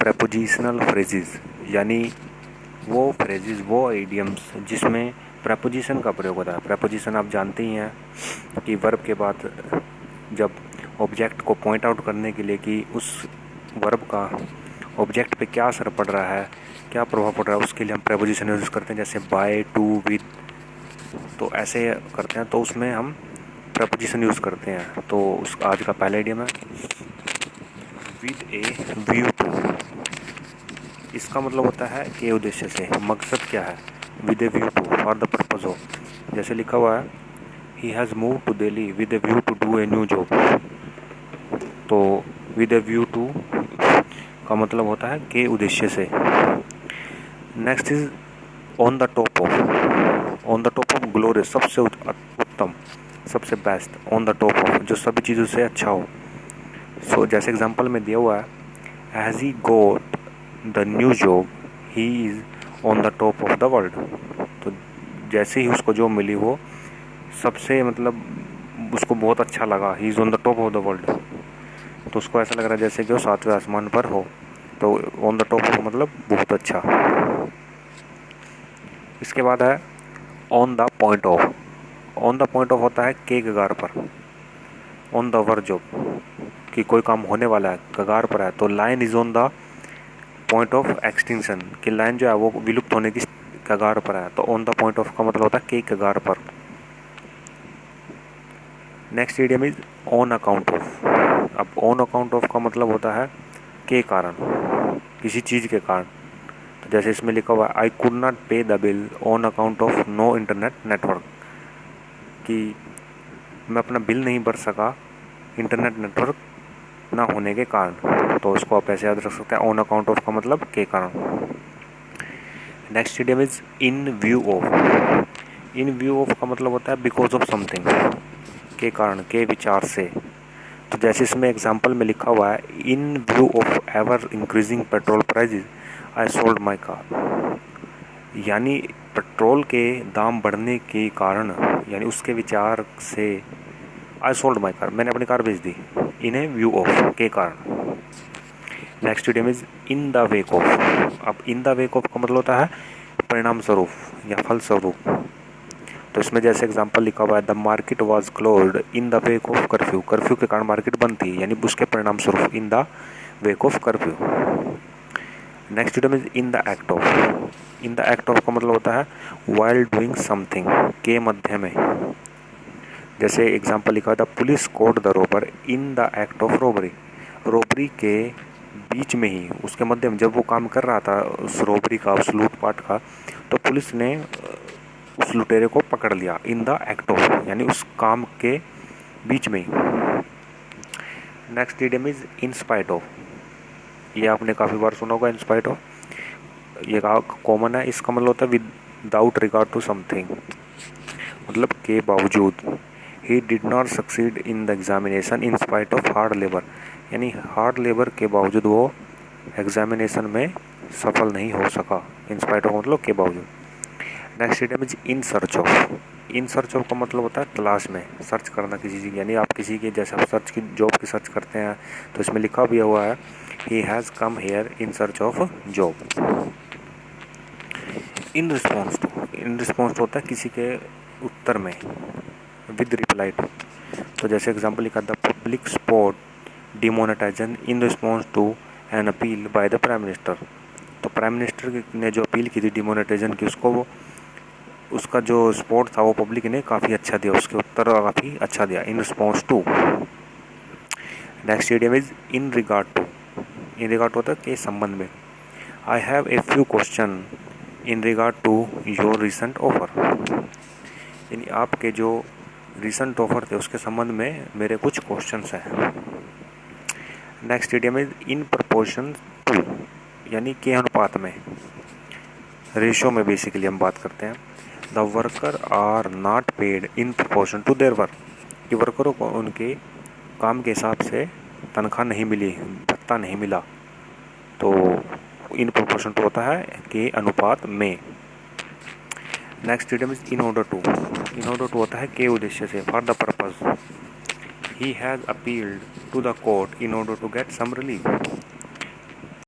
Prepositional phrases, यानी वो phrases, वो इडियम्स जिसमें प्रेपोजिशन का प्रयोग होता है। प्रेपोजिशन आप जानते ही हैं कि वर्ब के बाद जब ऑब्जेक्ट को पॉइंट आउट करने के लिए कि उस वर्ब का ऑब्जेक्ट पे क्या असर पड़ रहा है, क्या प्रभाव पड़ रहा है, उसके लिए हम प्रेपोजिशन यूज़ करते हैं, जैसे बाय, टू, विद, तो ऐसे करते हैं, तो उसमें हम प्रेपोजिशन यूज़ करते हैं। तो उस आज का पहला इडियम है विद ए व्यू टू। इसका मतलब होता है के उद्देश्य से, मकसद क्या है, with a view to, for the purpose of. जैसे लिखा हुआ है he has move to Delhi with a view to do a new job. तो विद ए व्यू टू का मतलब होता है के उद्देश्य से। Next is on the top of. On the top of glorious, सबसे उत्तम, सबसे best, on the top of, जो सभी चीज़ों से अच्छा हो। सो जैसे एग्जांपल में दिया हुआ है as he got the new job he is on the top of the world. तो जैसे ही उसको जॉब मिली वो सबसे मतलब उसको बहुत अच्छा लगा, ही is on the top of the world, तो उसको ऐसा लग रहा है जैसे कि वो 7वें आसमान पर हो। तो ऑन द टॉप ऑफ मतलब बहुत अच्छा। इसके बाद है on the point of. On the point of होता है के कगार पर, ऑन द वर्ज ऑफ कि कोई काम होने वाला है, कगार पर है। तो line is on the point of extinction, कि लाइन जो है वो विलुप्त होने की कगार पर है। तो ऑन द पॉइंट ऑफ का मतलब होता है के कगार पर। Next idiom is on account of. अब ऑन अकाउंट ऑफ का मतलब होता है के कारण, किसी चीज़ के कारण। तो जैसे इसमें लिखा हुआ है I could not pay the bill on account of no internet network, कि मैं अपना बिल नहीं भर सका इंटरनेट नेटवर्क ना होने के कारण। तो उसको आप ऐसे याद रख सकते हैं, ऑन अकाउंट ऑफ का मतलब के कारण। Next idiom is in view of. In view of का मतलब होता है बिकॉज ऑफ समथिंग, के कारण, के विचार से। तो जैसे इसमें एग्जांपल में लिखा हुआ है in view of ever increasing petrol prices I sold my car, यानी पेट्रोल के दाम बढ़ने के कारण, यानी उसके विचार से आई सोल्ड माई कार, मैंने अपनी कार बेच दी, इन ए व्यू ऑफ, के कारण। Next idiom is in the wake of. अब इन द वेक ऑफ का मतलब होता है परिणाम स्वरूप या फल स्वरूप। तो इसमें जैसे एग्जांपल लिखा हुआ है the market was closed in the wake of curfew, curfew के कारण मार्केट बंद थी, यानी उसके परिणाम स्वरूप, in the wake of curfew. Next idiom is in the act of. In the act of का मतलब होता है वाइल डूइंग समथिंग, के मध्य में। जैसे एग्जांपल लिखा था police code the Rober in the act of robbery, robbery के बीच में ही, उसके मध्य में, जब वो काम कर रहा था उस रॉबरी का, उस लूटपाट का, तो पुलिस ने उस लुटेरे को पकड़ लिया, इन द एक्ट ऑफ, यानी उस काम के बीच में ही। Next idiom is in spite of. ये आपने काफ़ी बार सुना होगा इन स्पाइट ऑफ, ये कॉमन है। इसका मतलब होता है विदाउट रिगार्ड टू समथिंग, मतलब के बावजूद। He did not succeed in the examination in spite of hard labour, यानी हार्ड लेबर के बावजूद वो एग्जामिनेशन में सफल नहीं हो सका, इन स्पाइट ऑफ मतलब के बावजूद। Next idiom is in search of. In search of का मतलब होता है तलाश में, सर्च करना किसी चीज़, यानी आप किसी के, जैसे आप सर्च की जॉब की सर्च करते हैं, तो इसमें लिखा भी हुआ है he has come here in search of job. In response to. In response to होता है किसी के उत्तर में, विद रिप्लाई टू। तो जैसे एग्जांपल लिखा the public spot demonetization in response to an appeal by the prime minister. तो prime minister ने जो अपील की थी डिमोनेटाइजेशन की, उसको वो, उसका जो सपोर्ट था वो पब्लिक ने काफ़ी अच्छा दिया, उसके उत्तर काफ़ी अच्छा दिया, in response to. Next idiom is in regard to. In regard to होता है के संबंध में। I have a few question in regard to your recent offer, यानी आपके जो रिसेंट ऑफर थे उसके संबंध में मेरे कुछ क्वेश्चंस हैं। Next idiom is in proportion to, यानी के अनुपात में, रेशो में बेसिकली हम बात करते हैं। The worker are not paid in proportion to their work, कि वर्करों को उनके काम के हिसाब से तनख्वाह नहीं मिली, भत्ता नहीं मिला। तो इन प्रपोर्शन टू होता है के अनुपात में। Next idiom is in order to. In order to होता है के उद्देश्य से, for the purpose. He has appealed to the court in order to get some relief,